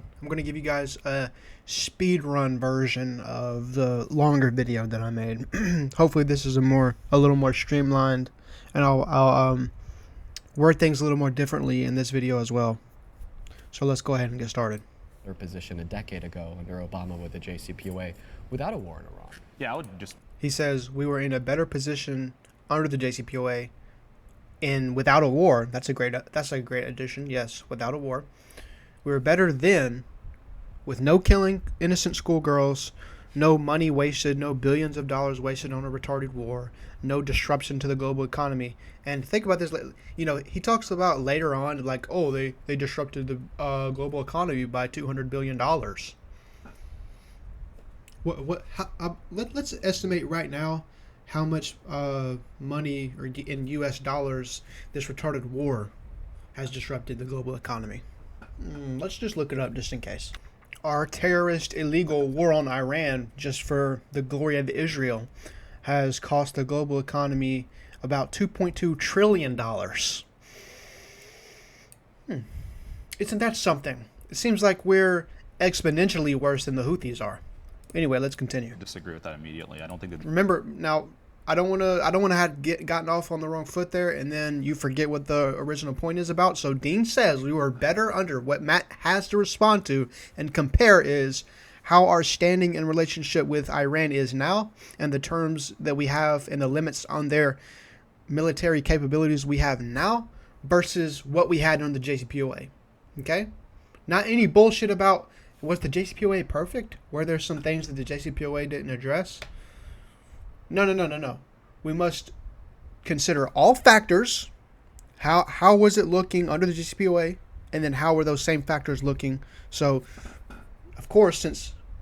on. I'm going to give you guys a speed run version of the longer video that I made. Hopefully this is a little more streamlined, and I'll word things a little more differently in this video as well. So let's go ahead and get started. Their position a decade ago under Obama with the JCPOA without a war in Iran. Yeah, I would just... He says we were in a better position under the JCPOA and without a war. That's a great addition. Yes, without a war. We were better then with no killing innocent schoolgirls, no money wasted, no billions of dollars wasted on a retarded war, no disruption to the global economy. And think about this, you know, he talks about later on, like, oh, they disrupted the global economy by $200 billion. Let's estimate right now how much money or in U.S. dollars this retarded war has disrupted the global economy. Let's just look it up just in case. Our terrorist illegal war on Iran, just for the glory of Israel, has cost the global economy about $2.2 trillion. Isn't that something? It seems like we're exponentially worse than the Houthis are. Anyway, let's continue. disagree with that immediately. I don't think that... Remember, now, I don't want to have gotten off on the wrong foot there, and then you forget what the original point is about. So Dean says we were better under. What Matt has to respond to and compare is how our standing in relationship with Iran is now, and the terms that we have and the limits on their military capabilities we have now versus what we had on the JCPOA. Okay? Not any bullshit about, was the JCPOA perfect? Were there some things that the JCPOA didn't address? No. We must consider all factors. How was it looking under the JCPOA? And then how were those same factors looking? So, of course,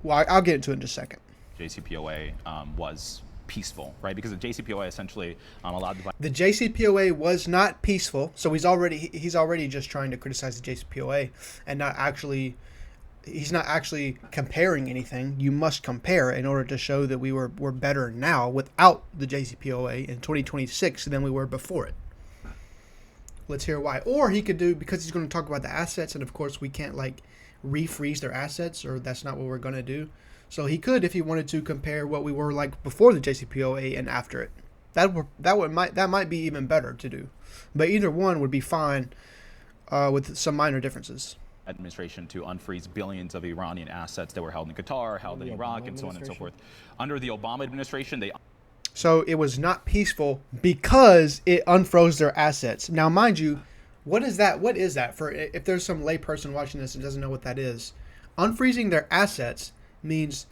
I'll get into it in just a second. JCPOA was peaceful, right? Because the JCPOA essentially allowed the JCPOA was not peaceful. So he's already just trying to criticize the JCPOA and he's not actually comparing anything. You must compare in order to show that we're better now without the JCPOA in 2026 than we were before it. Let's hear why. Or he could do, because he's going to talk about the assets, and of course we can't like refreeze their assets, or that's not what we're going to do. So he could, if he wanted to, compare what we were like before the JCPOA and after it. That might be even better to do. But either one would be fine with some minor differences. Administration to unfreeze billions of Iranian assets that were held in Qatar, held in Iraq, and so on and so forth. Under the Obama administration, So it was not peaceful because it unfroze their assets. Now, mind you, what is that? What is that? For if there's some layperson watching this and doesn't know what that is, unfreezing their assets means,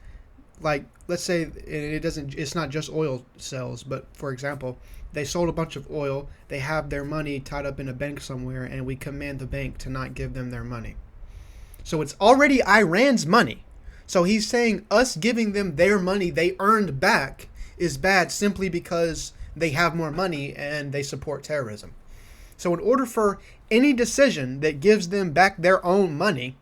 like, let's say it's not just oil sales, but for example, they sold a bunch of oil, they have their money tied up in a bank somewhere, and we command the bank to not give them their money. So it's already Iran's money. So he's saying us giving them their money they earned back is bad simply because they have more money and they support terrorism. So in order for any decision that gives them back their own money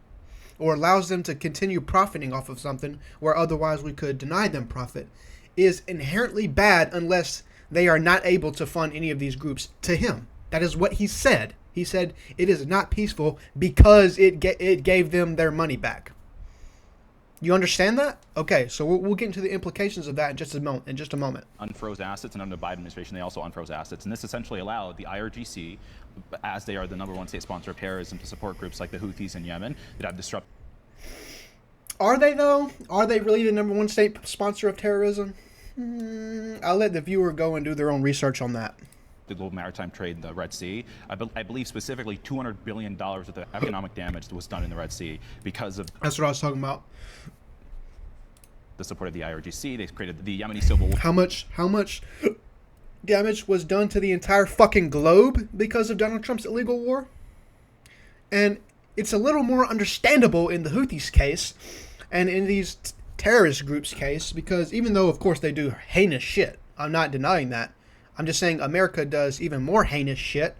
or allows them to continue profiting off of something where otherwise we could deny them profit is inherently bad unless they are not able to fund any of these groups to him. That is what he said. He said it is not peaceful because it gave them their money back. You understand that? Okay, so we'll get into the implications of that in just a moment. unfroze assets, and under the Biden administration, they also unfroze assets. And this essentially allowed the IRGC, as they are the #1 state sponsor of terrorism, to support groups like the Houthis in Yemen that have disrupted. Are they, though? Are they really the #1 state sponsor of terrorism? I'll let the viewer go and do their own research on that. The global maritime trade in the Red Sea. I believe specifically $200 billion of the economic damage that was done in the Red Sea because of... That's what I was talking about. The support of the IRGC. They created the Yemeni civil war. How much damage was done to the entire fucking globe because of Donald Trump's illegal war? And it's a little more understandable in the Houthis case and in these terrorist groups case, because even though of course they do heinous shit, I'm not denying that. I'm just saying America does even more heinous shit,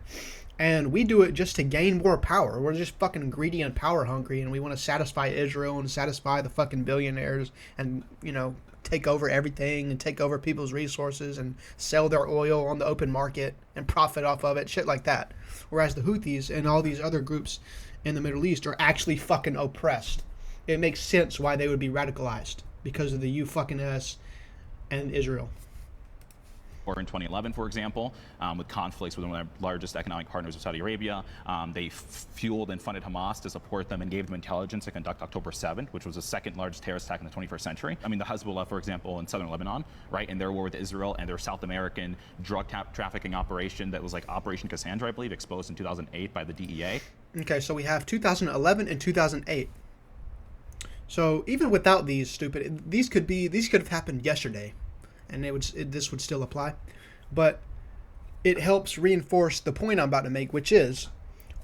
and we do it just to gain more power. We're just fucking greedy and power hungry, and we want to satisfy Israel and satisfy the fucking billionaires and, you know, take over everything and take over people's resources and sell their oil on the open market and profit off of it, shit like that. Whereas the Houthis and all these other groups in the Middle East are actually fucking oppressed. It makes sense why they would be radicalized because of the U fucking S and Israel. Or in 2011, for example, with conflicts with one of the largest economic partners of Saudi Arabia, they fueled and funded Hamas to support them and gave them intelligence to conduct October 7th, which was the second largest terrorist attack in the 21st century. I mean, the Hezbollah, for example, in southern Lebanon, right, in their war with Israel, and their South American drug trafficking operation that was like Operation Cassandra, I believe, exposed in 2008 by the DEA. Okay, so we have 2011 and 2008. So even without these these could have happened yesterday, and this would still apply, but it helps reinforce the point I'm about to make, which is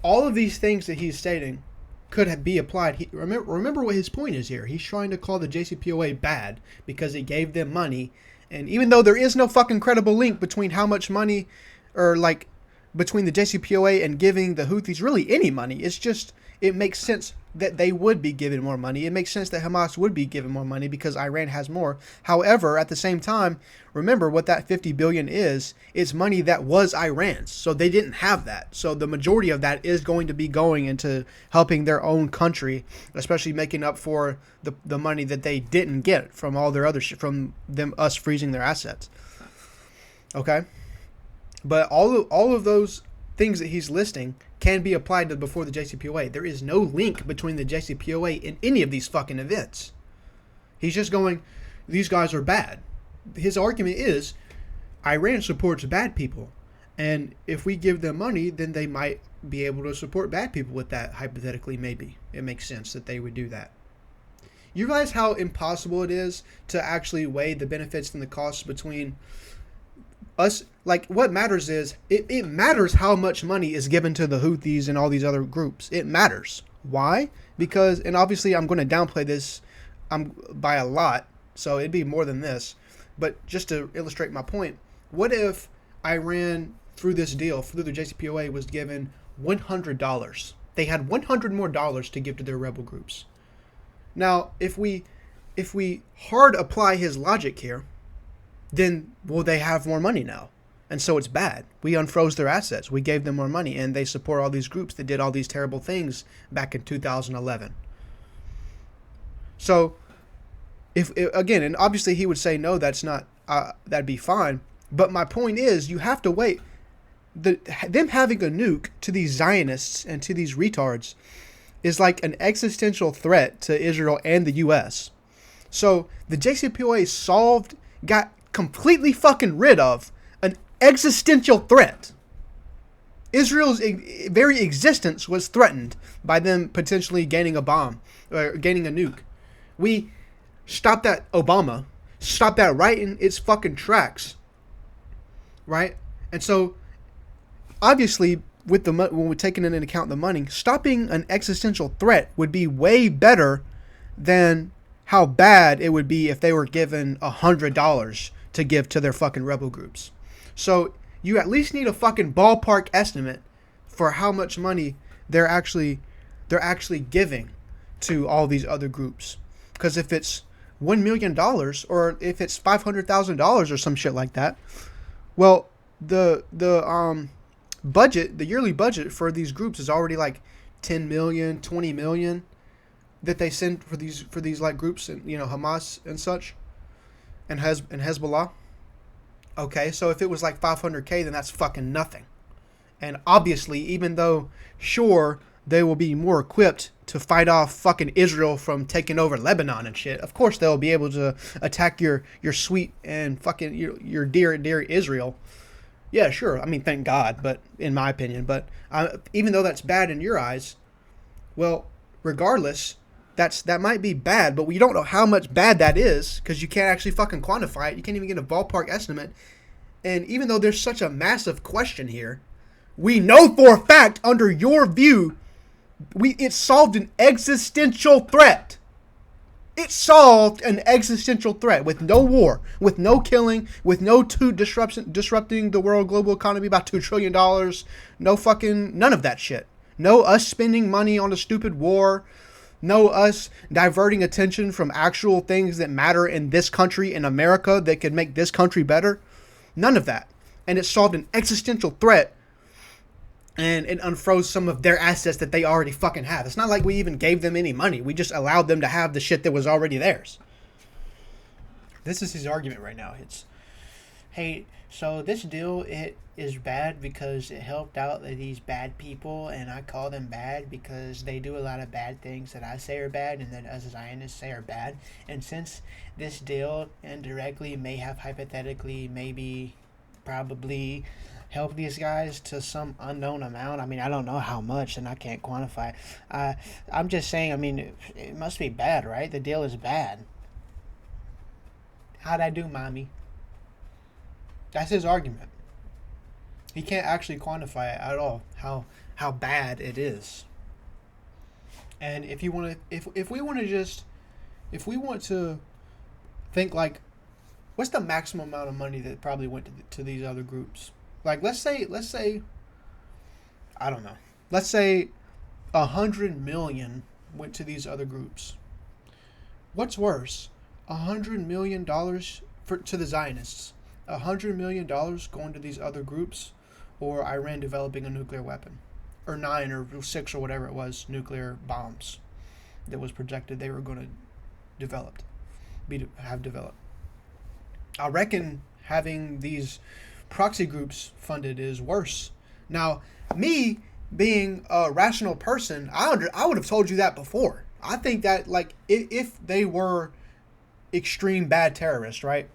all of these things that he's stating could be applied. Remember what his point is here. He's trying to call the JCPOA bad because it gave them money, and even though there is no fucking credible link between how much money, or like between the JCPOA and giving the Houthis really any money, it's just it makes sense that they would be given more money. It makes sense that Hamas would be given more money because Iran has more. However, at the same time, remember what that $50 billion is. It's money that was Iran's, so they didn't have that. So the majority of that is going to be going into helping their own country, especially making up for the money that they didn't get from all their other shit, from us freezing their assets. Okay, but all of those things that he's listing can be applied to before the JCPOA. There is no link between the JCPOA and any of these fucking events. He's just going, these guys are bad. His argument is, Iran supports bad people. And if we give them money, then they might be able to support bad people with that, hypothetically, maybe. It makes sense that they would do that. You realize how impossible it is to actually weigh the benefits and the costs between us? Like, what matters is it matters how much money is given to the Houthis and all these other groups. It matters. Why? Because, and obviously I'm going to downplay this by a lot, so it'd be more than this, but just to illustrate my point, what if Iran, through this deal, through the JCPOA, was given $100? They had $100 more to give to their rebel groups. Now, if we hard apply his logic here, then will they have more money now? And so it's bad. We unfroze their assets. We gave them more money, and they support all these groups that did all these terrible things back in 2011. So, if again, and obviously he would say no, that's not. That'd be fine. But my point is, you have to wait. Them having a nuke to these Zionists and to these retards is like an existential threat to Israel and the U.S. So the JCPOA got completely fucking rid of an existential threat. Israel's very existence was threatened by them potentially gaining a bomb or gaining a nuke. We stopped that. Obama stopped that right in its fucking tracks, right? And so obviously with when we're taking into account the money, stopping an existential threat would be way better than how bad it would be if they were given $100 to give to their fucking rebel groups. So you at least need a fucking ballpark estimate for how much money they're actually giving to all these other groups. Because if it's $1 million or if it's $500,000 or some shit like that, well, the budget, the yearly budget for these groups is already like 10 million, 20 million that they send for these like groups, and Hamas and such, and Hezbollah. Okay, so if it was like 500K, then that's fucking nothing. And obviously, even though, sure, they will be more equipped to fight off fucking Israel from taking over Lebanon and shit, of course they'll be able to attack your sweet and fucking your dear Israel. Yeah, sure. I mean, thank God, but in my opinion, but even though that's bad in your eyes, well, regardless, that might be bad, but we don't know how much bad that is because you can't actually fucking quantify it. You can't even get a ballpark estimate. And even though there's such a massive question here, we know for a fact, under your view, it solved an existential threat. It solved an existential threat with no war, with no killing, with no disrupting the world global economy by $2 trillion. No fucking, none of that shit. No us spending money on a stupid war. No us diverting attention from actual things that matter in this country, in America, that could make this country better. None of that. And it solved an existential threat and unfroze some of their assets that they already fucking have. It's not like we even gave them any money. We just allowed them to have the shit that was already theirs. This is his argument right now. It's, hey, so this deal, it is bad because it helped out these bad people, and I call them bad because they do a lot of bad things that I say are bad and that us Zionists say are bad. And since this deal indirectly may have hypothetically, maybe, probably help these guys to some unknown amount. I mean, I don't know how much, and I can't quantify. I'm just saying, I mean, it must be bad, right? The deal is bad. How'd I do, mommy? That's his argument. He can't actually quantify it at all, how bad it is. And if you want to, if we want to think like, what's the maximum amount of money that probably went to these other groups? Like, let's say, I don't know. Let's say 100 million went to these other groups. What's worse, $100 million to the Zionists, $100 million going to these other groups, or Iran developing a nuclear weapon, or 9 or 6 or whatever it was, nuclear bombs that was projected they were going to have developed. I reckon having these proxy groups funded is worse. Now, me being a rational person, I would have told you that before. I think that, like, if they were extreme bad terrorists, right,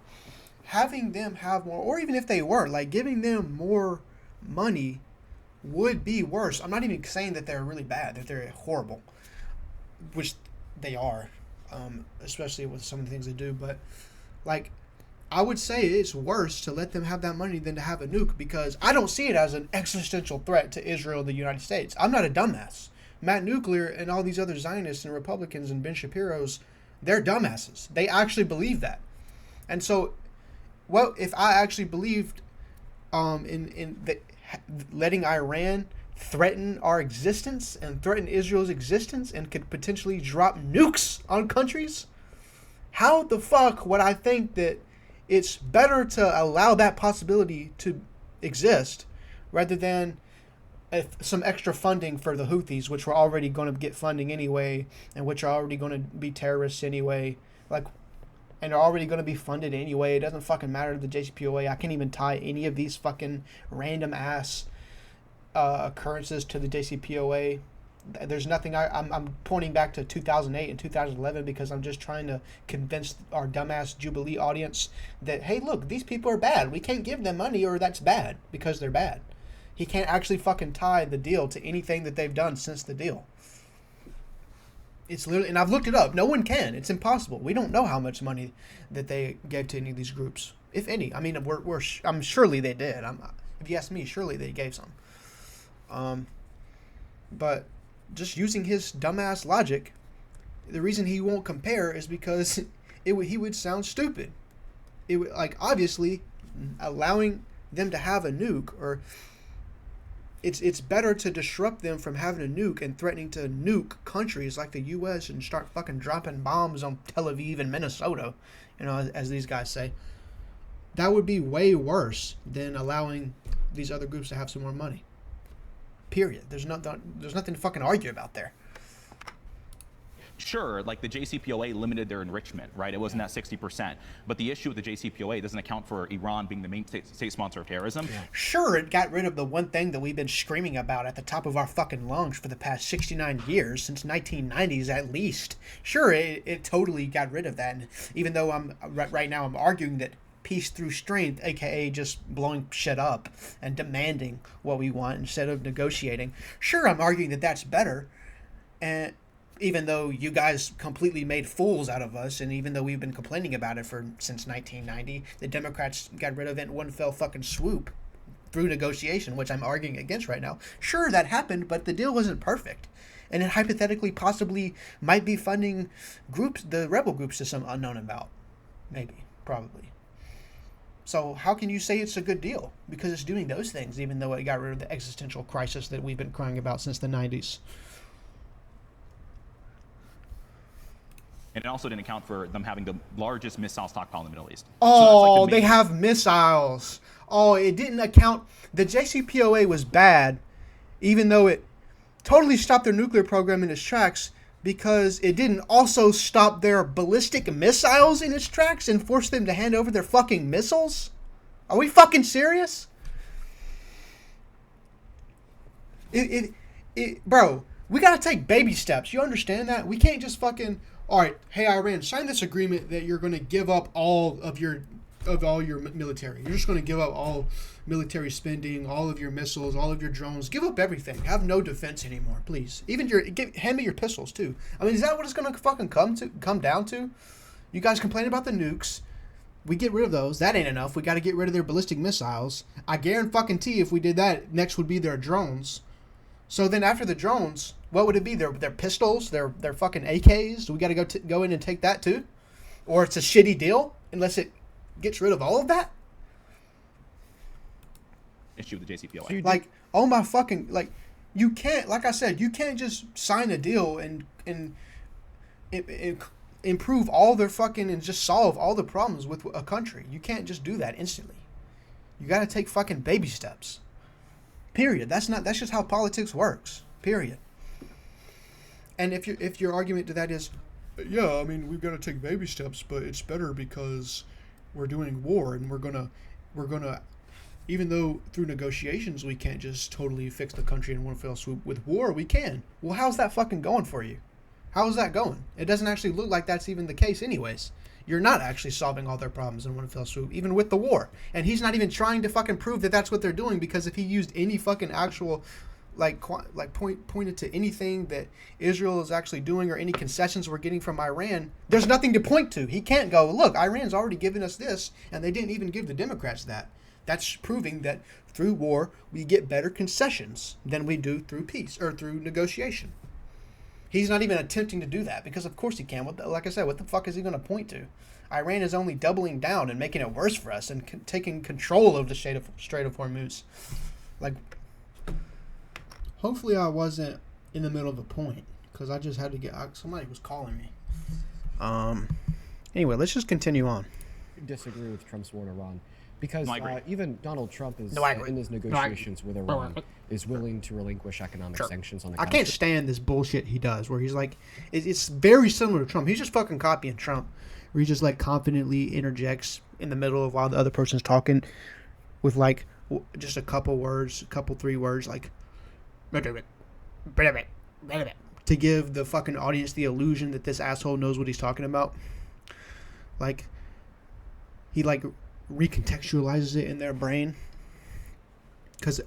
having them have more, or even if they weren't, like, giving them more money would be worse. I'm not even saying that they're really bad, that they're horrible, which they are, especially with some of the things they do, but, like, I would say it's worse to let them have that money than to have a nuke, because I don't see it as an existential threat to Israel and the United States. I'm not a dumbass. Matt Nuclear and all these other Zionists and Republicans and Ben Shapiro's, they're dumbasses. They actually believe that. And so, well, if I actually believed in letting Iran threaten our existence and threaten Israel's existence and could potentially drop nukes on countries, how the fuck would I think that it's better to allow that possibility to exist rather than some extra funding for the Houthis, which were already going to get funding anyway, and which are already going to be terrorists anyway, like, and are already going to be funded anyway. It doesn't fucking matter to the JCPOA. I can't even tie any of these fucking random ass occurrences to the JCPOA. There's nothing. I'm pointing back to 2008 and 2011 because I'm just trying to convince our dumbass Jubilee audience that, hey, look, these people are bad. We can't give them money, or that's bad because they're bad. He can't actually fucking tie the deal to anything that they've done since the deal. It's literally, and I've looked it up. No one can. It's impossible. We don't know how much money that they gave to any of these groups, if any. I mean, I'm surely they did. If you ask me, surely they gave some. But just using his dumbass logic, the reason he won't compare is because he would sound stupid. It would, like, obviously allowing them to have a nuke, or it's better to disrupt them from having a nuke and threatening to nuke countries like the U.S. and start fucking dropping bombs on Tel Aviv and Minnesota, as these guys say. That would be way worse than allowing these other groups to have some more money. Period. There's nothing to fucking argue about there. Sure, like the JCPOA limited their enrichment, right? It wasn't at 60%. But the issue with the JCPOA doesn't account for Iran being the main state sponsor of terrorism. Yeah. Sure, it got rid of the one thing that we've been screaming about at the top of our fucking lungs for the past 69 years, since 1990s at least. Sure, it totally got rid of that. And even though right now I'm arguing that peace through strength, aka just blowing shit up and demanding what we want instead of negotiating. Sure, I'm arguing that that's better, and even though you guys completely made fools out of us, and even though we've been complaining about it since 1990, the Democrats got rid of it in one fell fucking swoop through negotiation, which I'm arguing against right now. Sure, that happened, but the deal wasn't perfect, and it hypothetically possibly might be funding groups, the rebel groups, to some unknown amount, maybe, probably. So how can you say it's a good deal? Because it's doing those things, even though it got rid of the existential crisis that we've been crying about since the 90s. And it also didn't account for them having the largest missile stockpile in the Middle East. Oh, so they have missiles. Oh, it didn't account. The JCPOA was bad even though it totally stopped their nuclear program in its tracks, because it didn't also stop their ballistic missiles in its tracks and force them to hand over their fucking missiles? Are we fucking serious? Bro, we gotta take baby steps. You understand that? We can't just fucking, all right, hey Iran, sign this agreement that you're gonna give up all of your military. You're just gonna give up all military spending, all of your missiles, all of your drones. Give up everything. Have no defense anymore, please. Even hand me your pistols too. I mean, is that what it's gonna fucking come down to? You guys complain about the nukes. We get rid of those. That ain't enough. We got to get rid of their ballistic missiles. I guarantee if we did that, next would be their drones. So then after the drones, what would it be? Their pistols, their fucking AKs? Do we got to go in and take that too? Or it's a shitty deal unless it gets rid of all of that? Issue with the JCPOA. Like, oh my fucking, like, you can't, like I said, you can't just sign a deal and improve all their fucking and just solve all the problems with a country. You can't just do that instantly. You got to take fucking baby steps. Period. That's just how politics works. Period. And if your argument to that is, yeah, I mean, we've got to take baby steps, but it's better because we're doing war and we're gonna even though through negotiations we can't just totally fix the country in one fell swoop, with war we can. Well, how's that fucking going for you? How is that going? It doesn't actually look like that's even the case anyways. You're not actually solving all their problems in one fell swoop, even with the war. And he's not even trying to fucking prove that that's what they're doing, because if he used any fucking actual pointed to anything that Israel is actually doing or any concessions we're getting from Iran, there's nothing to point to. He can't go, look, Iran's already given us this, and they didn't even give the Democrats that. That's proving that through war we get better concessions than we do through peace or through negotiation. He's not even attempting to do that because, of course, he can. Like I said, what the fuck is he going to point to? Iran is only doubling down and making it worse for us and taking control of the Strait of Hormuz. Like, hopefully I wasn't in the middle of a point because I just had to somebody was calling me. Anyway, let's just continue on. Disagree with Trump's war in Iran. Because No, even Donald Trump is, in his negotiations with Iran, is willing to relinquish economic sanctions on the country. I can't stand this bullshit he does, where he's like, it's very similar to Trump. He's just fucking copying Trump, where he just like confidently interjects in the middle of while the other person's talking with like just a couple words, three words, like to give the fucking audience the illusion that this asshole knows what he's talking about. Like, he like recontextualizes it in their brain.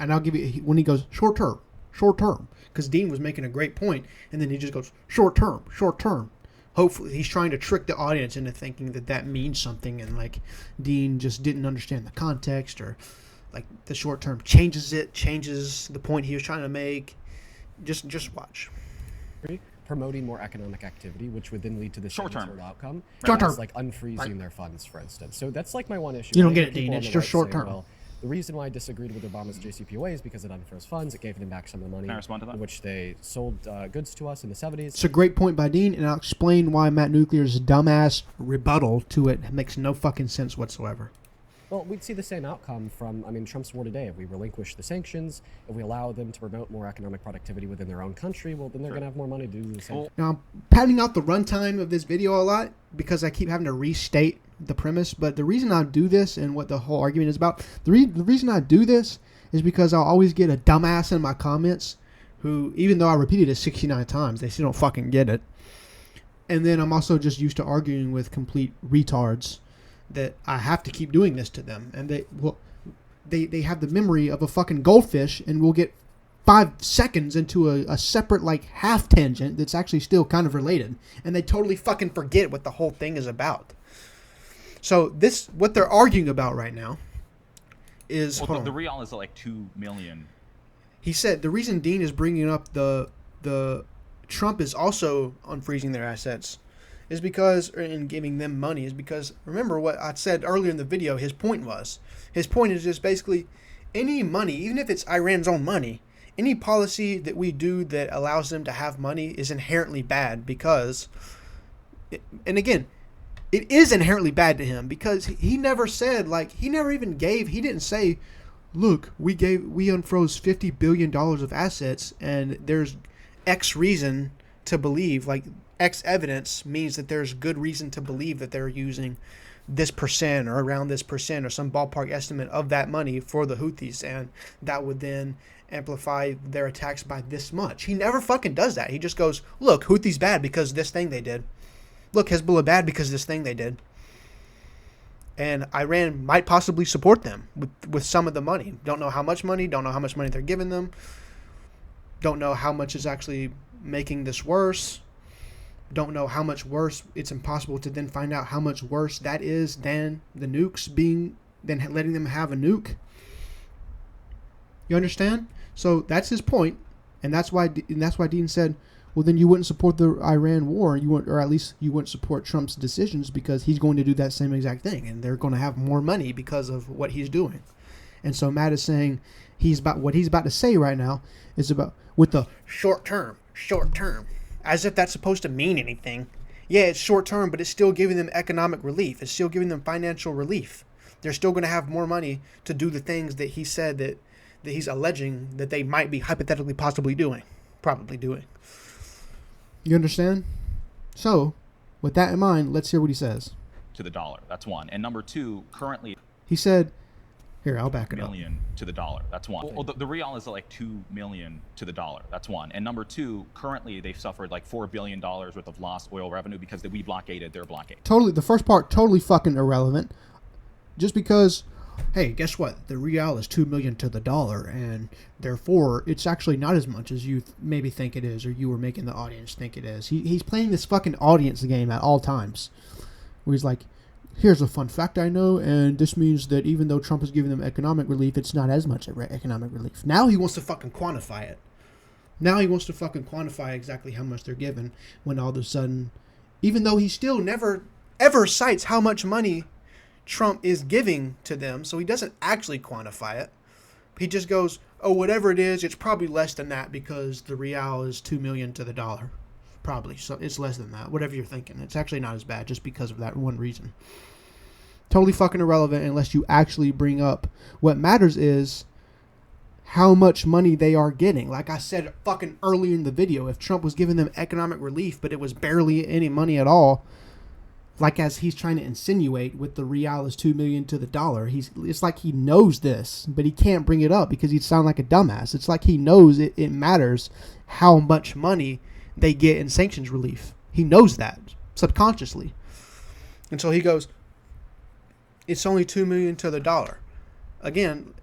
And I'll give you, when he goes short term, because Dean was making a great point, and then he just goes short term. Hopefully he's trying to trick the audience into thinking that means something, and like Dean just didn't understand the context, or like the short term changes the point he was trying to make. Just watch. Promoting more economic activity, which would then lead to the Short-term sort of outcome. Short term. Like unfreezing their funds, for instance. So that's like my one issue. You don't get it, Dean. It's just short term. Well, the reason why I disagreed with Obama's JCPOA is because it unfroze funds. It gave them back some of the money, Can I respond to that? which they sold goods to us in the 70s. It's a great point by Dean, and I'll explain why Matt Nuclear's dumbass rebuttal to it makes no fucking sense whatsoever. Well, we'd see the same outcome from, Trump's war today. If we relinquish the sanctions, if we allow them to promote more economic productivity within their own country, well, then they're going to have more money to do the same. Now, I'm padding out the runtime of this video a lot because I keep having to restate the premise, but the reason I do this and what the whole argument is about, the reason I do this is because I'll always get a dumbass in my comments who, even though I repeated it 69 times, they still don't fucking get it. And then I'm also just used to arguing with complete retards that I have to keep doing this to them, and they have the memory of a fucking goldfish, and will get 5 seconds into a separate like half tangent that's actually still kind of related, and they totally fucking forget what the whole thing is about. So what they're arguing about right now is the real is like 2 million. He said the reason Dean is bringing up the Trump is also unfreezing their assets is because, and giving them money, is because, remember what I said earlier in the video, his point is just basically any money, even if it's Iran's own money, any policy that we do that allows them to have money is inherently bad because, and again, it is inherently bad to him because he never said, like, he didn't say, look, we unfroze $50 billion of assets, and there's X reason to believe, like X evidence means that there's good reason to believe that they're using this percent or around this percent or some ballpark estimate of that money for the Houthis, and that would then amplify their attacks by this much. He never fucking does that. He just goes, look, Houthis bad because this thing they did. Look, Hezbollah bad because this thing they did. And Iran might possibly support them with some of the money. Don't know how much money, don't know how much money they're giving them. Don't know how much is actually making this worse. Don't know how much worse. It's impossible to then find out how much worse that is than the nukes than letting them have a nuke. You understand? So that's his point, and that's why Dean said, well, then you wouldn't support the Iran war, or at least you wouldn't support Trump's decisions because he's going to do that same exact thing, and they're going to have more money because of what he's doing. And so Matt is saying what he's about to say right now is about with the short term, as if that's supposed to mean anything. Yeah, it's short term, but it's still giving them economic relief. It's still giving them financial relief. They're still going to have more money to do the things that he said that he's alleging that they might be hypothetically probably doing. You understand? So, with that in mind, let's hear what he says. To the dollar. That's one. And number two, currently he said, here, I'll back it up. $1 million to the dollar. That's one. Well, the real is like $2 million to the dollar. That's one. And number two, currently they've suffered like $4 billion worth of lost oil revenue because we blockaded their blockade. Totally. The first part, totally fucking irrelevant. Just because, hey, guess what? The real is $2 million to the dollar, and therefore it's actually not as much as you maybe think it is, or you were making the audience think it is. He's playing this fucking audience game at all times, where he's like, here's a fun fact I know, and this means that even though Trump is giving them economic relief, it's not as much economic relief. Now he wants to fucking quantify it. Now he wants to fucking quantify exactly how much they're given, when all of a sudden, even though he still never ever cites how much money Trump is giving to them, so he doesn't actually quantify it. He just goes, oh, whatever it is, it's probably less than that because the real is $2 million to the dollar. Probably. So it's less than that. Whatever you're thinking. It's actually not as bad just because of that one reason. Totally fucking irrelevant unless you actually bring up what matters is how much money they are getting. Like I said fucking early in the video, if Trump was giving them economic relief, but it was barely any money at all, like as he's trying to insinuate with the real is $2 million to the dollar, it's like he knows this, but he can't bring it up because he'd sound like a dumbass. It's like he knows it matters how much money they get in sanctions relief. He knows that subconsciously. And so he goes, it's only $2 million to the dollar. Again,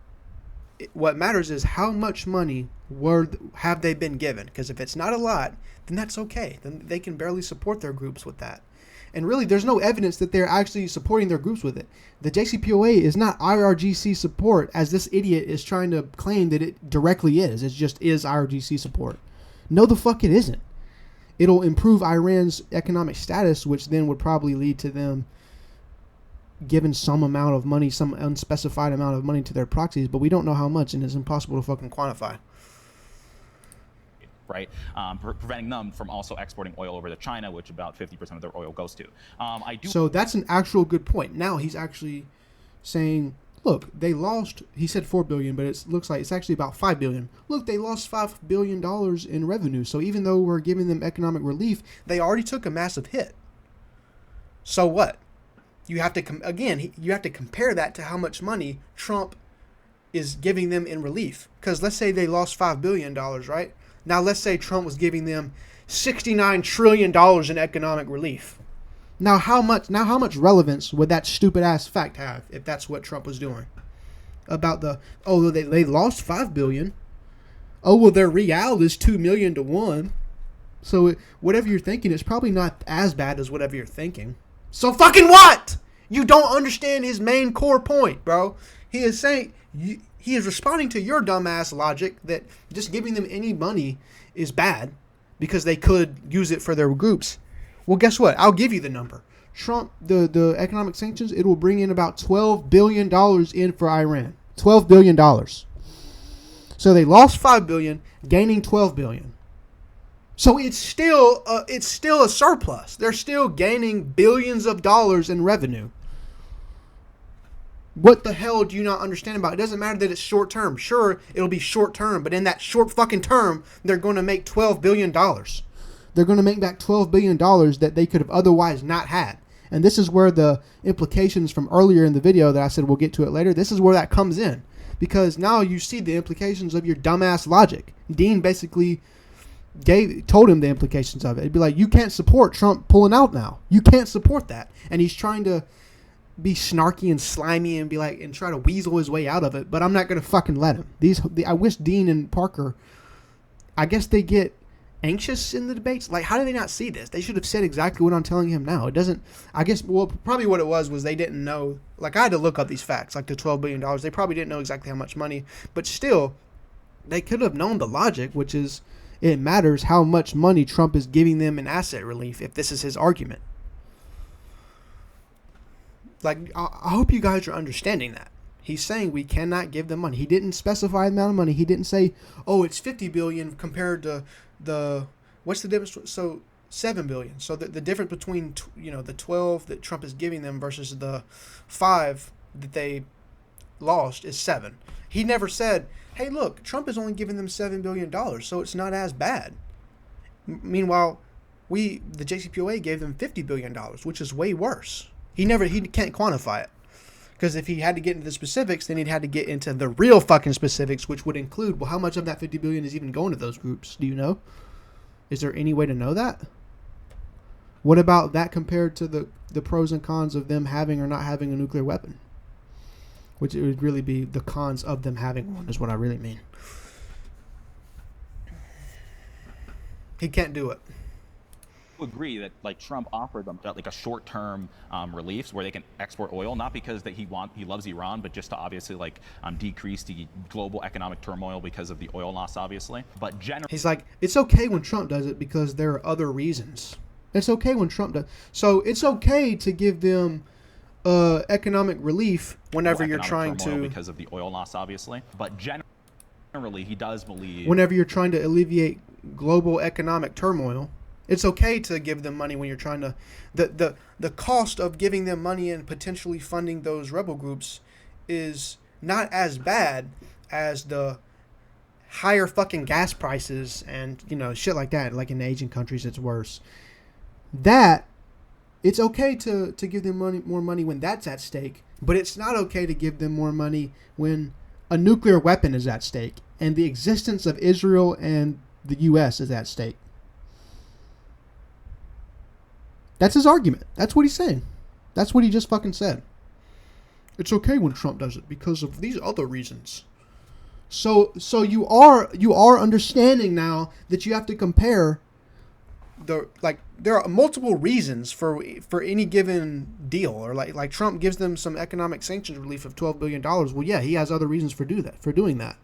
what matters is how much money have they been given? Because if it's not a lot, then that's okay. Then they can barely support their groups with that. And really, there's no evidence that they're actually supporting their groups with it. The JCPOA is not IRGC support, as this idiot is trying to claim that it directly is. It just is IRGC support. No, the fuck it isn't. It'll improve Iran's economic status, which then would probably lead to them giving some amount of money, some unspecified amount of money to their proxies, but we don't know how much, and it's impossible to fucking quantify. Right, preventing them from also exporting oil over to China, which about 50% of their oil goes to. So that's an actual good point. Now he's actually saying, look, they lost, he said $4 billion, but it looks like it's actually about $5 billion. Look, they lost $5 billion in revenue. So even though we're giving them economic relief, they already took a massive hit. So what? You have to, you have to compare that to how much money Trump is giving them in relief. Because let's say they lost $5 billion, right? Now, let's say Trump was giving them $69 trillion in economic relief. Now, how much relevance would that stupid ass fact have if that's what Trump was doing? About they lost $5 billion. Oh, well, their real is $2 million to 1. So whatever you're thinking is probably not as bad as whatever you're thinking. So fucking what? You don't understand his main core point, bro. He is saying... He is responding to your dumbass logic that just giving them any money is bad because they could use it for their groups. Well, guess what? I'll give you the number. Trump, the economic sanctions, it will bring in about $12 billion in for Iran. $12 billion. So they lost $5 billion, gaining $12 billion. So it's still a surplus. They're still gaining billions of dollars in revenue. What the hell do you not understand about it? It doesn't matter that it's short term. Sure, it'll be short term, but in that short fucking term, they're going to make $12 billion. They're going to make back $12 billion that they could have otherwise not had. And this is where the implications from earlier in the video that I said we'll get to it later, this is where that comes in. Because now you see the implications of your dumbass logic. Dean basically told him the implications of it. It'd be like, you can't support Trump pulling out now. You can't support that. And he's trying to be snarky and slimy and be like, and try to weasel his way out of it. But I'm not going to fucking let him. I wish Dean and Parker, I guess they get anxious in the debates. Like, how do they not see this? They should have said exactly what I'm telling him now. It doesn't, I guess, well, probably what it was they didn't know. Like, I had to look up these facts, like the $12 billion. They probably didn't know exactly how much money. But still, they could have known the logic, which is, it matters how much money Trump is giving them in asset relief if this is his argument. Like, I hope you guys are understanding that. He's saying we cannot give them money. He didn't specify the amount of money. He didn't say, oh, it's $50 billion compared to what's the difference? So $7 billion. So the difference between, the 12 that Trump is giving them versus the 5 that they lost is 7. He never said, hey, look, Trump is only giving them $7 billion, so it's not as bad. Meanwhile, the JCPOA gave them $50 billion, which is way worse. He can't quantify it. Because if he had to get into the specifics, then he'd had to get into the real fucking specifics, which would include, well, how much of that $50 billion is even going to those groups? Do you know? Is there any way to know that? What about that compared to the pros and cons of them having or not having a nuclear weapon? Which it would really be the cons of them having one is what I really mean. He can't do it. Agree that like Trump offered them like a short-term relief where they can export oil, not because that he loves Iran, but just to obviously like decrease the global economic turmoil because of the oil loss, obviously. But he's like, it's okay when Trump does it because there are other reasons. It's okay when Trump does. So it's okay to give them economic relief whenever you're trying to, because of the oil loss, obviously. But generally, he does believe whenever you're trying to alleviate global economic turmoil. It's okay to give them money when you're trying to... The cost of giving them money and potentially funding those rebel groups is not as bad as the higher fucking gas prices and, shit like that. Like in Asian countries, it's worse. It's okay to give them more money when that's at stake, but it's not okay to give them more money when a nuclear weapon is at stake and the existence of Israel and the U.S. is at stake. That's his argument. That's what he's saying. That's what he just fucking said. It's okay when Trump does it because of these other reasons. So you are understanding now that you have to compare there are multiple reasons for any given deal, or like Trump gives them some economic sanctions relief of $12 billion. Well, yeah, he has other reasons for doing that.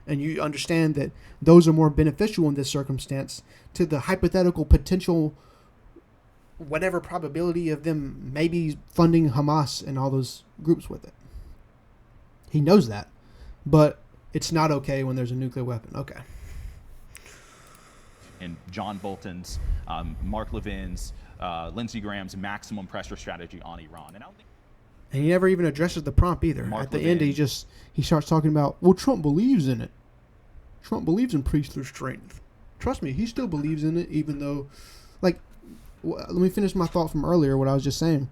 And you understand that those are more beneficial in this circumstance to the hypothetical potential whatever probability of them maybe funding Hamas and all those groups with it. He knows that. But it's not okay when there's a nuclear weapon. Okay. And John Bolton's, Mark Levin's, Lindsey Graham's maximum pressure strategy on Iran. And he never even addresses the prompt either. At the end, he starts talking about, well, Trump believes in it. Trump believes in priestly strength. Trust me, he still believes in it, even though, let me finish my thought from earlier, what I was just saying.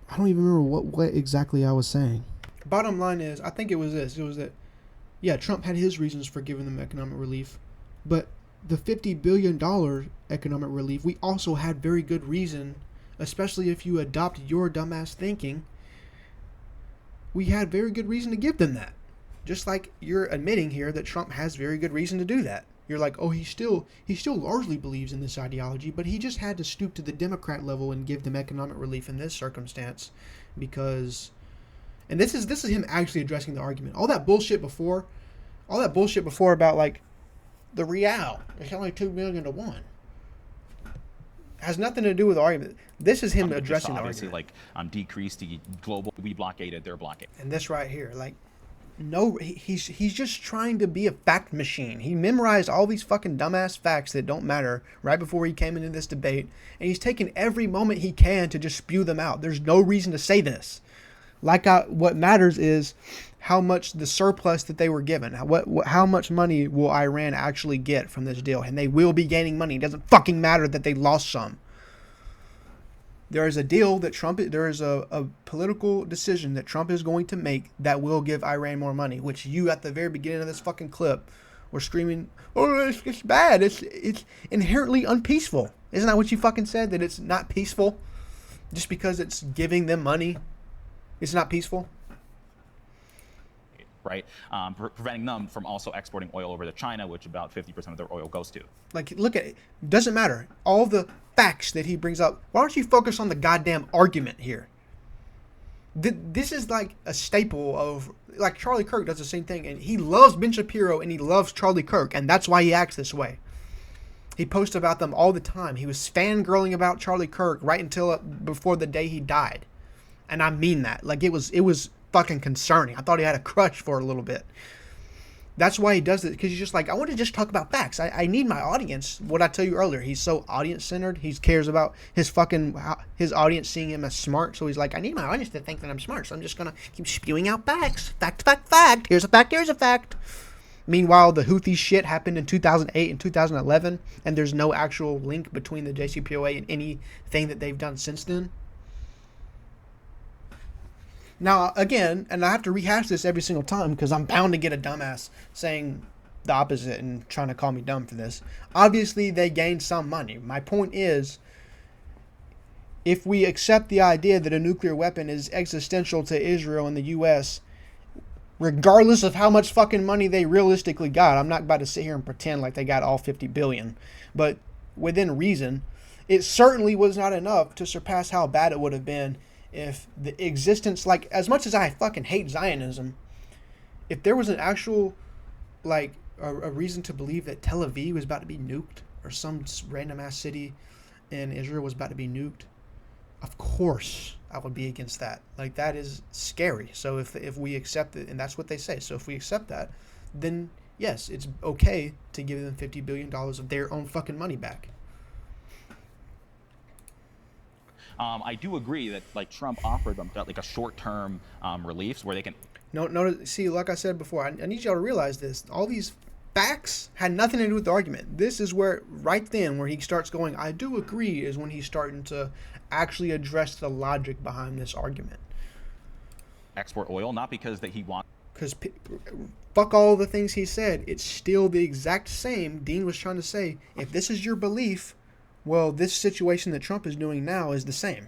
I don't even remember what exactly I was saying. Bottom line is, I think it was this. It was that, yeah, Trump had his reasons for giving them economic relief. But the $50 billion economic relief, we also had very good reason, especially if you adopt your dumbass thinking, we had very good reason to give them that. Just like you're admitting here that Trump has very good reason to do that. You're like, oh, he still largely believes in this ideology, but he just had to stoop to the Democrat level and give them economic relief in this circumstance because, and this is him actually addressing the argument. All that bullshit before about like the real, it's only 2 million to 1, has nothing to do with the argument. This is him addressing the argument. Like decrease the global, we blockaded, they're blockaded. And this right here, like. No, he's just trying to be a fact machine. He memorized all these fucking dumbass facts that don't matter right before he came into this debate, and he's taking every moment he can to just spew them out. There's no reason to say this. What matters is how much the surplus that they were given. How much money will Iran actually get from this deal? And they will be gaining money. It doesn't fucking matter that they lost some. There is a deal that there is a political decision that Trump is going to make that will give Iran more money, which you at the very beginning of this fucking clip were screaming, oh, it's bad. It's inherently unpeaceful. Isn't that what you fucking said? That it's not peaceful just because it's giving them money? It's not peaceful? Right? Preventing them from also exporting oil over to China, which about 50% of their oil goes to. Like, look at it. Doesn't matter. All the facts that he brings up. Why don't you focus on the goddamn argument here? This is like a staple of, like, Charlie Kirk does the same thing, and he loves Ben Shapiro and he loves Charlie Kirk, and that's why he acts this way. He posts about them all the time. He was fangirling about Charlie Kirk right until before the day he died. And I mean that. Like, it was fucking concerning. I thought he had a crush for a little bit. That's why he does it, because he's just like, I want to just talk about facts. I need my audience. What I tell you earlier, he's so audience-centered. He cares about his audience seeing him as smart. So he's like, I need my audience to think that I'm smart. So I'm just going to keep spewing out facts. Fact, fact, fact. Here's a fact, here's a fact. Meanwhile, the Houthi shit happened in 2008 and 2011, and there's no actual link between the JCPOA and anything that they've done since then. Now, again, and I have to rehash this every single time because I'm bound to get a dumbass saying the opposite and trying to call me dumb for this. Obviously, they gained some money. My point is, if we accept the idea that a nuclear weapon is existential to Israel and the U.S., regardless of how much fucking money they realistically got, I'm not about to sit here and pretend like they got all 50 billion, but within reason, it certainly was not enough to surpass how bad it would have been if the existence, like, as much as I fucking hate Zionism, if there was an actual, like, a reason to believe that Tel Aviv was about to be nuked, or some random ass city in Israel was about to be nuked, of course I would be against that. Like, that is scary. So if we accept it, and that's what they say, so if we accept that, then yes, it's okay to give them $50 billion of their own fucking money back. I do agree that, like, Trump offered them like a short-term reliefs where they can. No. See, like I said before, I need y'all to realize this. All these facts had nothing to do with the argument. This is where, right then, where he starts going, I do agree, is when he's starting to actually address the logic behind this argument. Export oil, not because that he wants. Because fuck all the things he said. It's still the exact same. Dean was trying to say, if this is your belief, well, this situation that Trump is doing now is the same.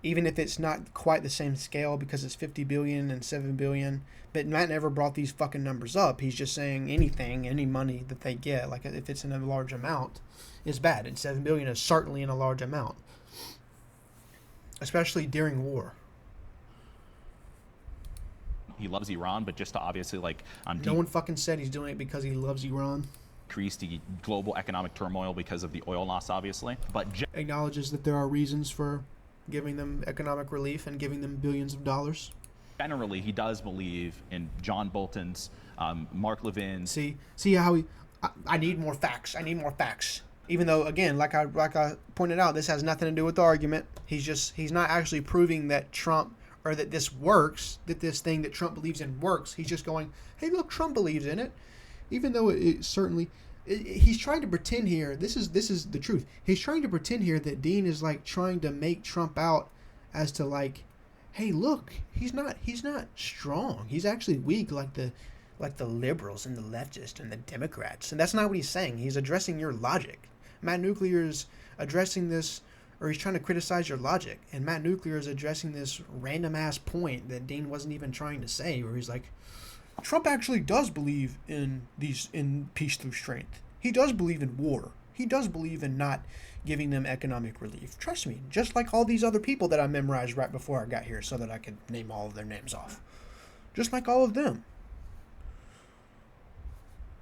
Even if it's not quite the same scale because it's 50 billion and 7 billion. But Matt never brought these fucking numbers up. He's just saying any money that they get, like if it's in a large amount, is bad. And 7 billion is certainly in a large amount. Especially during war. He loves Iran, but just to obviously, like, no one fucking said he's doing it because he loves Iran. Decrease the global economic turmoil because of the oil loss, obviously, but acknowledges that there are reasons for giving them economic relief and giving them billions of dollars. Generally, he does believe in John Bolton's, Mark Levin's. See how I need more facts. I need more facts. Even though, again, like I pointed out, this has nothing to do with the argument. He's not actually proving that Trump, or that this works, that this thing that Trump believes in works. He's just going, hey, look, Trump believes in it. Even though it certainly, he's trying to pretend here. This is the truth. He's trying to pretend here that Dean is like trying to make Trump out as to like, hey, look, he's not strong. He's actually weak, like the liberals and the leftists and the Democrats. And that's not what he's saying. He's addressing your logic. Matt Nuclear is addressing this, or he's trying to criticize your logic. And Matt Nuclear is addressing this random ass point that Dean wasn't even trying to say, where he's like, Trump actually does believe in peace through strength. He does believe in war. He does believe in not giving them economic relief. Trust me, just like all these other people that I memorized right before I got here so that I could name all of their names off. Just like all of them.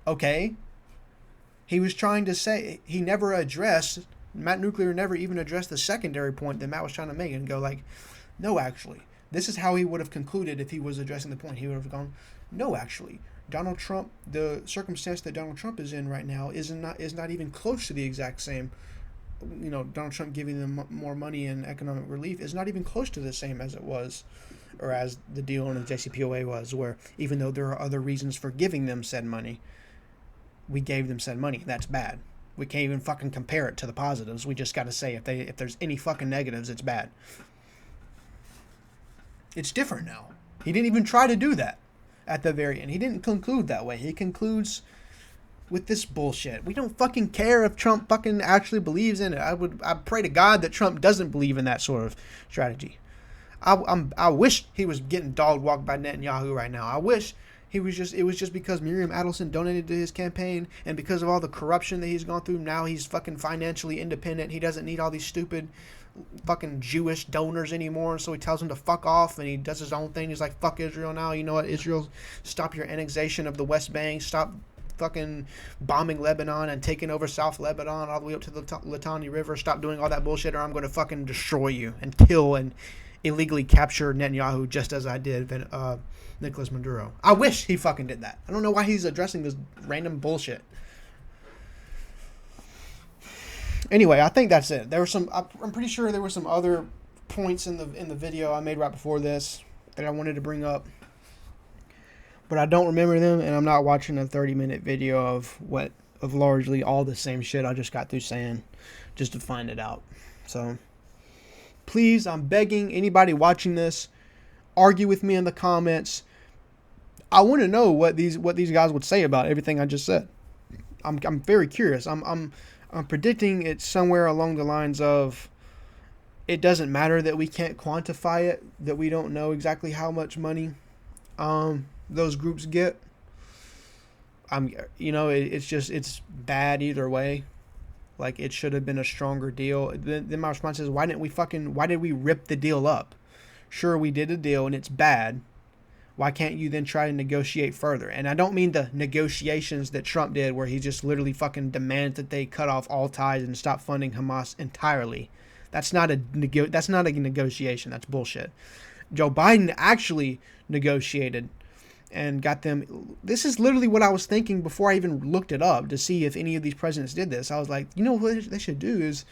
Okay? He was trying to say, Matt Nuclear never even addressed the secondary point that Matt was trying to make and go like, no, actually. This is how he would have concluded if he was addressing the point. He would have gone, no, actually, Donald Trump, the circumstance that Donald Trump is in right now is not even close to the exact same Donald Trump giving them more money and economic relief is not even close to the same as it was, or as the deal in the JCPOA was, where even though there are other reasons for giving them said money, we gave them said money. That's bad. We can't even fucking compare it to the positives. We just got to say if there's any fucking negatives, it's bad. It's different now. He didn't even try to do that at the very end. He didn't conclude that way. He concludes with this bullshit. We don't fucking care if Trump fucking actually believes in it. I pray to God that Trump doesn't believe in that sort of strategy. I wish he was getting dog walked by Netanyahu right now. I wish it was just because Miriam Adelson donated to his campaign, and because of all the corruption that he's gone through, now he's fucking financially independent. He doesn't need all these stupid fucking Jewish donors anymore, so he tells them to fuck off, and he does his own thing. He's like, fuck Israel now. You know what, Israel, stop your annexation of the West Bank. Stop fucking bombing Lebanon and taking over South Lebanon all the way up to the Litani River. Stop doing all that bullshit, or I'm going to fucking destroy you and kill and illegally capture Netanyahu, just as I did Nicolas Maduro. I wish he fucking did that. I don't know why he's addressing this random bullshit. Anyway, I think that's it. There were some. I'm pretty sure there were some other points in the video I made right before this that I wanted to bring up, but I don't remember them, and I'm not watching a 30-minute video of largely all the same shit I just got through saying, just to find it out. So, please, I'm begging anybody watching this, argue with me in the comments. I want to know what these guys would say about everything I just said. I'm very curious. I'm predicting it's somewhere along the lines of, it doesn't matter that we can't quantify it, that we don't know exactly how much money those groups get. It's bad either way. Like, it should have been a stronger deal. Then my response is, why did we rip the deal up? Sure, we did a deal and it's bad. Why can't you then try to negotiate further? And I don't mean the negotiations that Trump did, where he just literally fucking demands that they cut off all ties and stop funding Hamas entirely. That's not a negotiation. That's bullshit. Joe Biden actually negotiated and got them. This is literally what I was thinking before I even looked it up to see if any of these presidents did this. I was like, you know what they should do is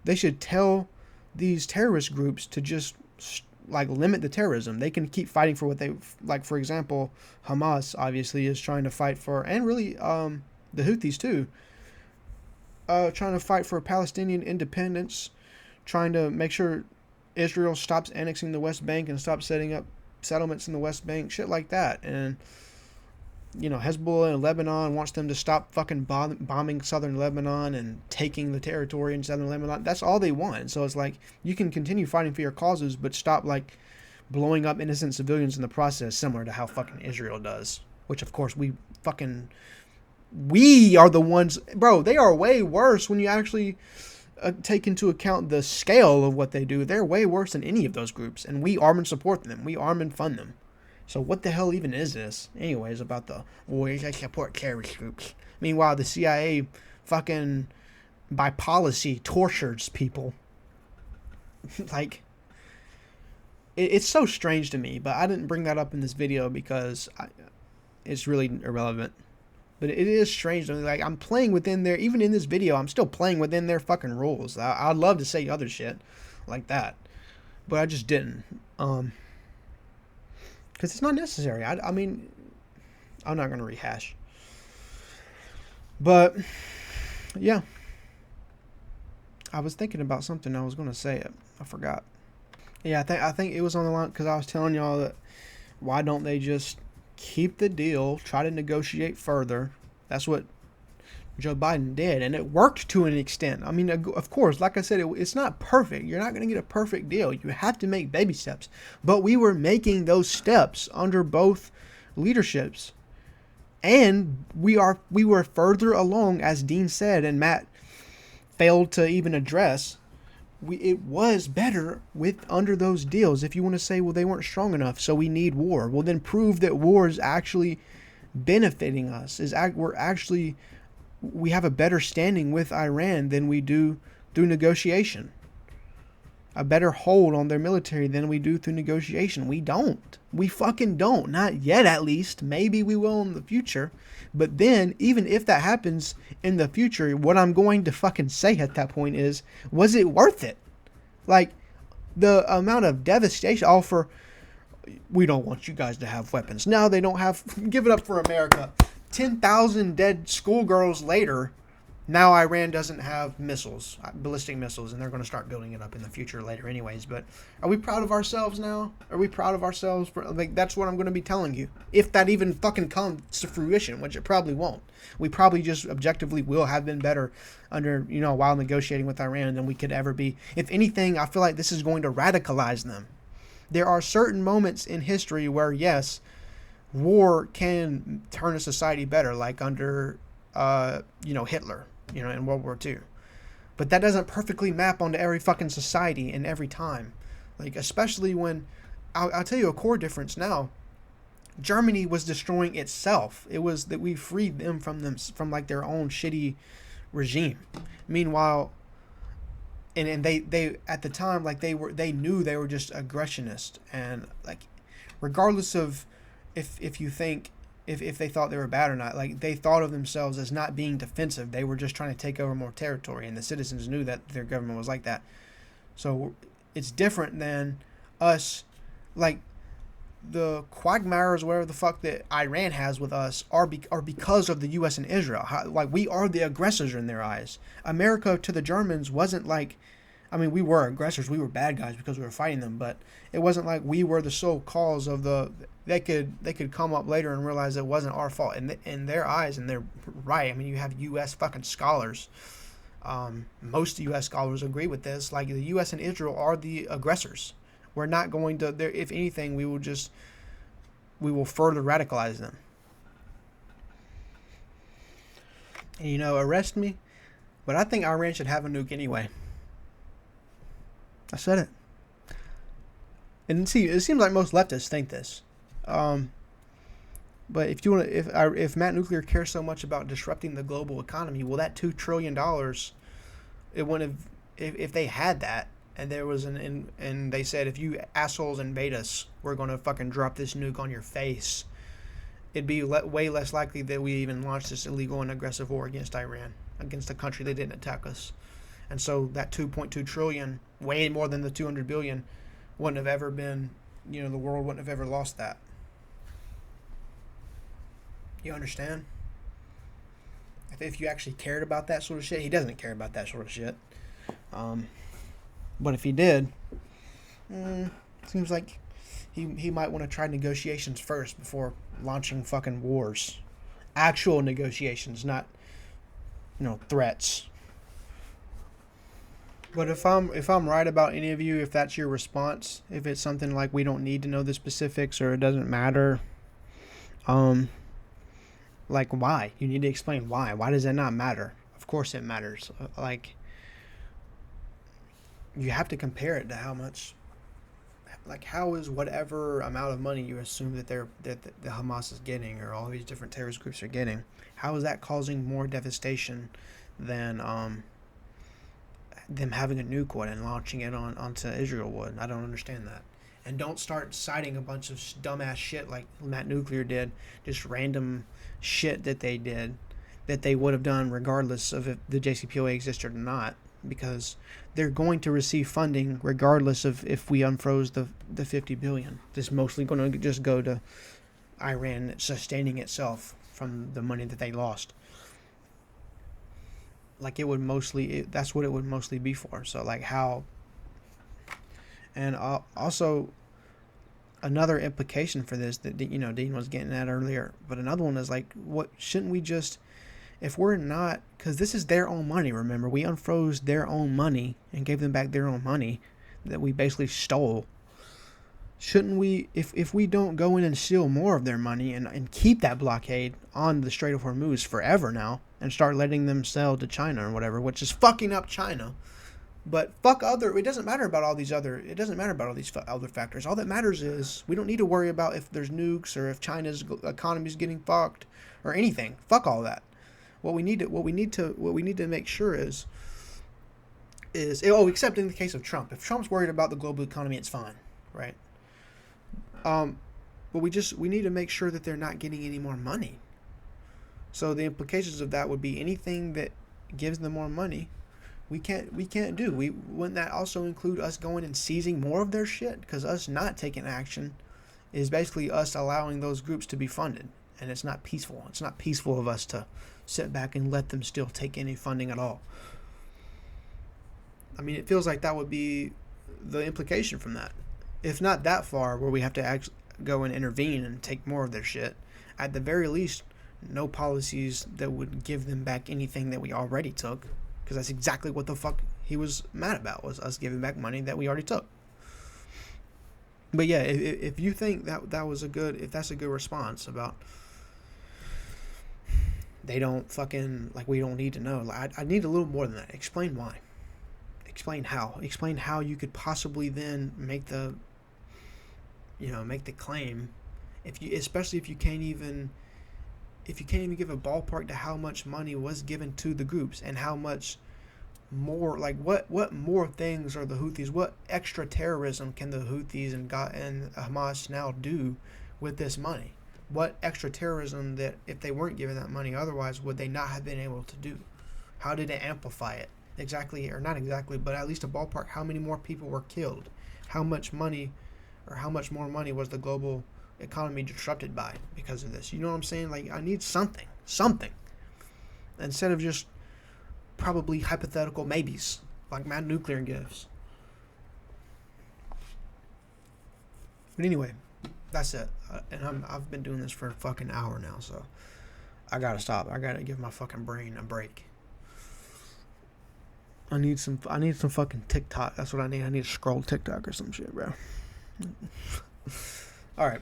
they should tell these terrorist groups to just limit the terrorism. They can keep fighting for what they like. For example, Hamas obviously is trying to fight for, and really the Houthis too, trying to fight for Palestinian independence, trying to make sure Israel stops annexing the West Bank and stops setting up settlements in the West Bank, shit like that. And Hezbollah in Lebanon wants them to stop fucking bombing southern Lebanon and taking the territory in southern Lebanon. That's all they want. So it's like, you can continue fighting for your causes, but stop blowing up innocent civilians in the process, similar to how fucking Israel does. Which, of course, we are the ones, bro. They are way worse when you actually take into account the scale of what they do. They're way worse than any of those groups, and we arm and support them. We arm and fund them. So what the hell even is this? Anyways, about the warriors that support terrorist groups. Meanwhile, the CIA fucking, by policy, tortures people. It's so strange to me, but I didn't bring that up in this video because it's really irrelevant. But it is strange to me. I'm playing within their, even in this video, I'm still playing within their fucking rules. I'd love to say other shit like that, but I just didn't. Because it's not necessary. I mean, I'm not going to rehash. But, yeah. I was thinking about something. I was going to say it. I forgot. Yeah, I think it was on the line because I was telling y'all that why don't they just keep the deal, try to negotiate further. That's what Joe Biden did, and it worked to an extent. I mean, of course, like I said, it's not perfect. You're not going to get a perfect deal. You have to make baby steps. But we were making those steps under both leaderships. And we were further along, as Dean said, and Matt failed to even address. It was better under those deals. If you want to say, well, they weren't strong enough, so we need war. Well, then prove that war is actually benefiting us. We have a better standing with Iran than we do through negotiation. a better hold on their military than we do through negotiation. We don't. We fucking don't. Not yet, at least. Maybe we will in the future. But then, even if that happens in the future, what I'm going to fucking say at that point is, was it worth it? Like, the amount of devastation, all for, we don't want you guys to have weapons. No, they don't have, give it up for America. 10,000 dead schoolgirls later, now Iran doesn't have missiles, ballistic missiles, and they're going to start building it up in the future later anyways. But are we proud of ourselves now? Are we proud of ourselves? Like, that's what I'm going to be telling you. If that even fucking comes to fruition, which it probably won't. We probably just objectively will have been better under, while negotiating with Iran than we could ever be. If anything, I feel like this is going to radicalize them. There are certain moments in history where, yes, war can turn a society better, like under, Hitler, in World War II. But that doesn't perfectly map onto every fucking society and every time. Like, especially when, I'll tell you a core difference now. Germany was destroying itself. It was that we freed them from like their own shitty regime. Meanwhile, and they at the time, like, they knew they were just aggressionist, and like, regardless of if you think if they thought they were bad or not, like, they thought of themselves as not being defensive. They were just trying to take over more territory, and the citizens knew that their government was like that. So it's different than us, like, the quagmires, whatever the fuck that Iran has with us are because of the U.S. and Israel. Like, we are the aggressors in their eyes. America to the Germans wasn't like, I mean, we were aggressors. We were bad guys because we were fighting them, but it wasn't like we were the sole cause of the. They could come up later and realize it wasn't our fault in their eyes, and they're right. I mean, you have U.S. fucking scholars. Most U.S. scholars agree with this. Like, the U.S. and Israel are the aggressors. We're not going to. If anything, we will further radicalize them. And, arrest me, but I think Iran should have a nuke anyway. I said it. And see, it seems like most leftists think this. But if you want to, if Matt Nuclear cares so much about disrupting the global economy, well, that $2 trillion, it wouldn't have, if they had that, and there was and they said, if you assholes invade us, we're going to fucking drop this nuke on your face, it'd be way less likely that we even launched this illegal and aggressive war against Iran, against a country that didn't attack us. And so that 2.2 trillion, way more than the 200 billion, wouldn't have ever been, the world wouldn't have ever lost that. You understand? If you actually cared about that sort of shit, he doesn't care about that sort of shit. But if he did, seems like he might want to try negotiations first before launching fucking wars. Actual negotiations, not, threats. But if I'm right about any of you, if that's your response, if it's something like we don't need to know the specifics or it doesn't matter, like, why? You need to explain why. Why does that not matter? Of course it matters. Like, you have to compare it to how much, like, how is whatever amount of money you assume that the Hamas is getting, or all these different terrorist groups are getting, how is that causing more devastation than them having a nuke would and launching it onto Israel would? I don't understand that. And don't start citing a bunch of dumbass shit like Matt Nuclear did, just random shit that they did, that they would have done regardless of if the JCPOA existed or not, because they're going to receive funding regardless of if we unfroze the 50 billion. This is mostly going to just go to Iran sustaining itself from the money that they lost. Like, it would mostly, that's what it would mostly be for. So, like, how, and also another implication for this that, Dean was getting at earlier, but another one is, like, what, shouldn't we just, if we're not, because this is their own money, remember, we unfroze their own money and gave them back their own money that we basically stole. Shouldn't we, if we don't go in and steal more of their money and keep that blockade on the Strait of Hormuz forever now, and start letting them sell to China or whatever, which is fucking up China. But it doesn't matter about all these other factors. All that matters is we don't need to worry about if there's nukes or if China's economy is getting fucked or anything. Fuck all that. What we need to make sure is is, oh, except in the case of Trump. If Trump's worried about the global economy, it's fine, right? But we need to make sure that they're not getting any more money. So the implications of that would be anything that gives them more money, we can't do. Wouldn't that also include us going and seizing more of their shit? Because us not taking action is basically us allowing those groups to be funded, and it's not peaceful. It's not peaceful of us to sit back and let them still take any funding at all. I mean, it feels like that would be the implication from that. If not that far, where we have to actually go and intervene and take more of their shit, at the very least, no policies that would give them back anything that we already took, because that's exactly what the fuck he was mad about, was us giving back money that we already took. But yeah, if you think that was if that's a good response about they don't fucking, like, we don't need to know, like, I need a little more than that. Explain why. Explain how you could possibly then make the claim, especially if you can't even give a ballpark to how much money was given to the groups and how much more, like, what more things are the Houthis, what extra terrorism can the Houthis and Hamas now do with this money? What extra terrorism that, if they weren't given that money otherwise, would they not have been able to do? How did it amplify it? Exactly, or not exactly, but at least a ballpark. How many more people were killed? How much money, or how much more money was the global economy disrupted by because of this? You know what I'm saying? Like, I need something, instead of just probably hypothetical maybes, like mad nuclear gifts. But anyway, that's it. And I've been doing this for a fucking hour now, so I gotta stop. I gotta give my fucking brain a break. I need some fucking TikTok. That's what I need. I need to scroll TikTok or some shit, bro. All right.